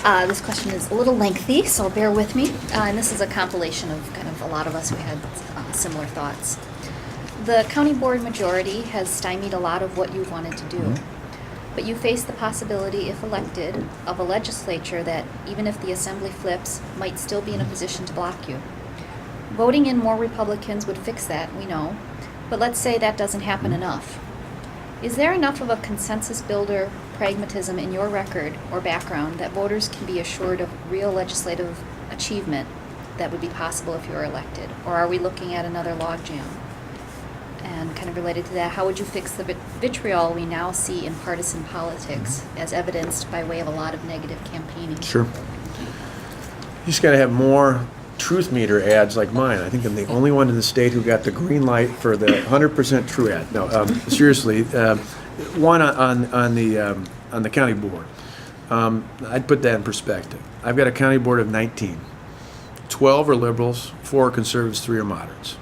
This question is a little lengthy, so bear with me. And this is a compilation of kind of a lot of us who had similar thoughts. The county board majority has stymied a lot of what you wanted to do. Mm-hmm. But you face the possibility, if elected, of a legislature that, even if the assembly flips, might still be in a position to block you. Voting in more Republicans would fix that, we know. But let's say that doesn't happen enough. Is there enough of a consensus builder pragmatism in your record or background that voters can be assured of real legislative achievement that would be possible if you were elected? Or are we looking at another logjam? And kind of related to that, how would you fix the vitriol we now see in partisan politics as evidenced by way of a lot of negative campaigning? Sure. You just got to have more truth meter ads like mine. I think I'm the only one in the state who got the green light for the 100% true ad. No, seriously, one on the county board. I'd put that in perspective. I've got a county board of 19. 12 are liberals, 4 are conservatives, 3 are moderates.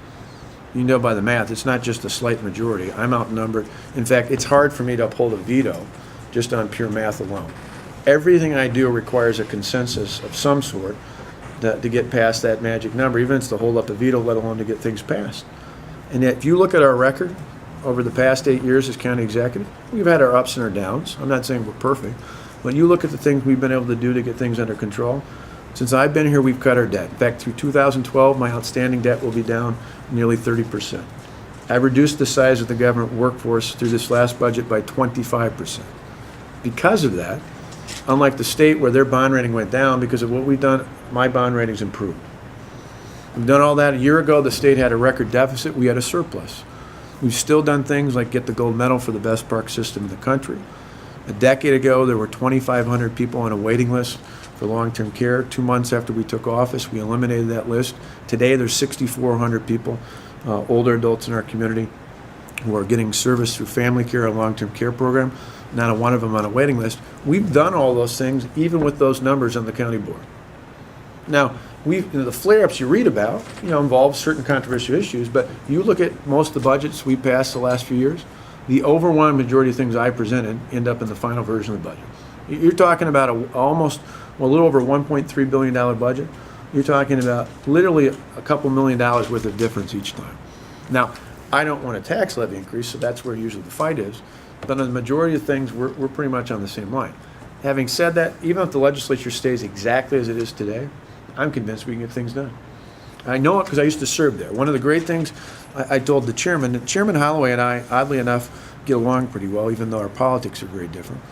You know by the math, it's not just a slight majority. I'm outnumbered. In fact, it's hard for me to uphold a veto just on pure math alone. Everything I do requires a consensus of some sort to get past that magic number, even if it's to hold up a veto, let alone to get things passed. And yet, if you look at our record over the past 8 years as county executive, we've had our ups and our downs. I'm not saying we're perfect. When you look at the things we've been able to do to get things under control, since I've been here, we've cut our debt. In fact, through 2012, my outstanding debt will be down nearly 30%. I've reduced the size of the government workforce through this last budget by 25%. Because of that, unlike the state where their bond rating went down, because of what we've done, my bond rating's improved. We've done all that. A year ago, the state had a record deficit. We had a surplus. We've still done things like get the gold medal for the best park system in the country. A decade ago, there were 2,500 people on a waiting list for long-term care. 2 months after we took office, we eliminated that list. Today, there's 6,400 people, older adults in our community, who are getting service through family care or long-term care program. Not a one of them on a waiting list. We've done all those things, even with those numbers on the county board. Now, the flare-ups you read about, involve certain controversial issues, but you look at most of the budgets we passed the last few years, the overwhelming majority of things I presented end up in the final version of the budget. You're talking about a little over $1.3 billion budget. You're talking about literally a couple $1 million worth of difference each time. Now, I don't want a tax levy increase, so that's where usually the fight is. But on the majority of things, we're pretty much on the same line. Having said that, even if the legislature stays exactly as it is today, I'm convinced we can get things done. I know it because I used to serve there. One of the great things I told the chairman, Chairman Holloway and I, oddly enough, get along pretty well, even though our politics are very different.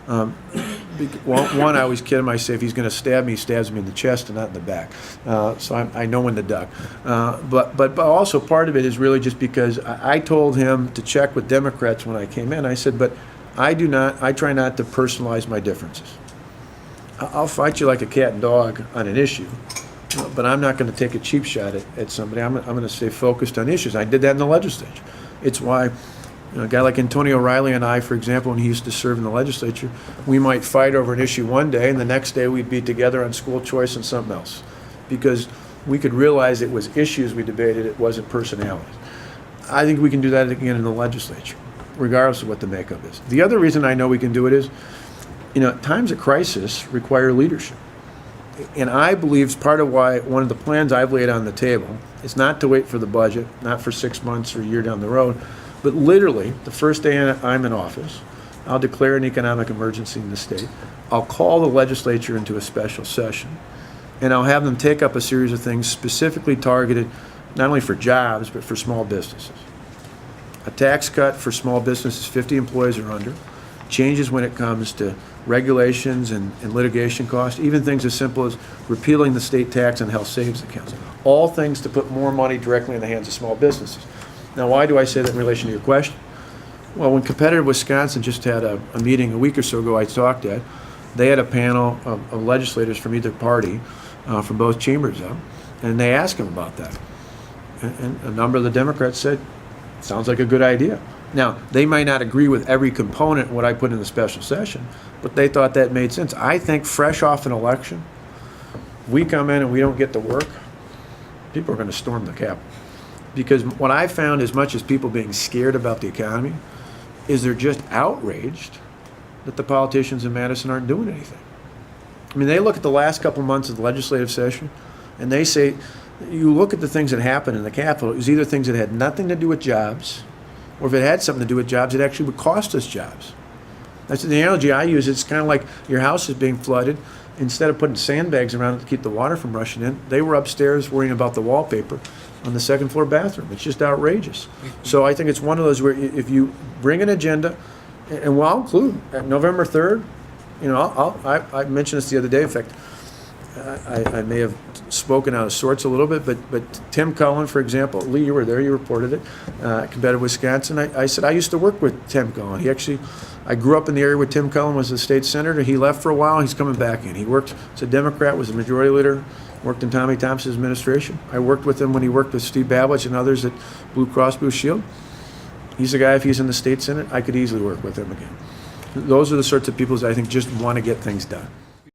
One, I always kid him. I say if he's going to stab me, he stabs me in the chest and not in the back. So I know when to duck. But also part of it is really just because I told him to check with Democrats when I came in. I said, but I try not to personalize my differences. I'll fight you like a cat and dog on an issue, but I'm not going to take a cheap shot at somebody. I'm going to stay focused on issues. I did that in the legislature. It's why a guy like Antonio O'Reilly and I, for example, when he used to serve in the legislature, we might fight over an issue one day, and the next day we'd be together on school choice and something else, because we could realize it was issues we debated, it wasn't personalities. I think we can do that again in the legislature, regardless of what the makeup is. The other reason I know we can do it is, times of crisis require leadership. And I believe it's part of why one of the plans I've laid on the table is not to wait for the budget, not for 6 months or a year down the road, but literally, the first day I'm in office, I'll declare an economic emergency in the state. I'll call the legislature into a special session, and I'll have them take up a series of things specifically targeted not only for jobs, but for small businesses. A tax cut for small businesses, 50 employees or under, changes when it comes to regulations and litigation costs, even things as simple as repealing the state tax on health savings accounts. All things to put more money directly in the hands of small businesses. Now, why do I say that in relation to your question? Well, when Competitive Wisconsin just had a meeting a week or so ago I talked at, they had a panel of legislators from either party, from both chambers up, and they asked them about that. And a number of the Democrats said, sounds like a good idea. Now, they might not agree with every component of what I put in the special session, but they thought that made sense. I think fresh off an election, we come in and we don't get to work, people are going to storm the Capitol. Because what I found, as much as people being scared about the economy, is they're just outraged that the politicians in Madison aren't doing anything. I mean, they look at the last couple months of the legislative session, and they say, you look at the things that happened in the Capitol, it was either things that had nothing to do with jobs, or if it had something to do with jobs, it actually would cost us jobs. That's the analogy I use. It's kind of like your house is being flooded. Instead of putting sandbags around it to keep the water from rushing in, they were upstairs worrying about the wallpaper on the second floor bathroom. It's just outrageous. So I think it's one of those where if you bring an agenda, and we'll include November 3rd, you know, I mentioned this the other day. In fact, I may have spoken out of sorts a little bit, but Tim Cullen, for example, Lee, you were there, you reported it, competitive Wisconsin. I said I used to work with Tim Cullen. He actually, I grew up in the area where Tim Cullen was the state senator. He left for a while. He's coming back in. He worked as a Democrat, was a majority leader, worked in Tommy Thompson's administration. I worked with him when he worked with Steve Babich and others at Blue Cross Blue Shield. He's a guy, if he's in the state senate, I could easily work with him again. Those are the sorts of people that I think just want to get things done.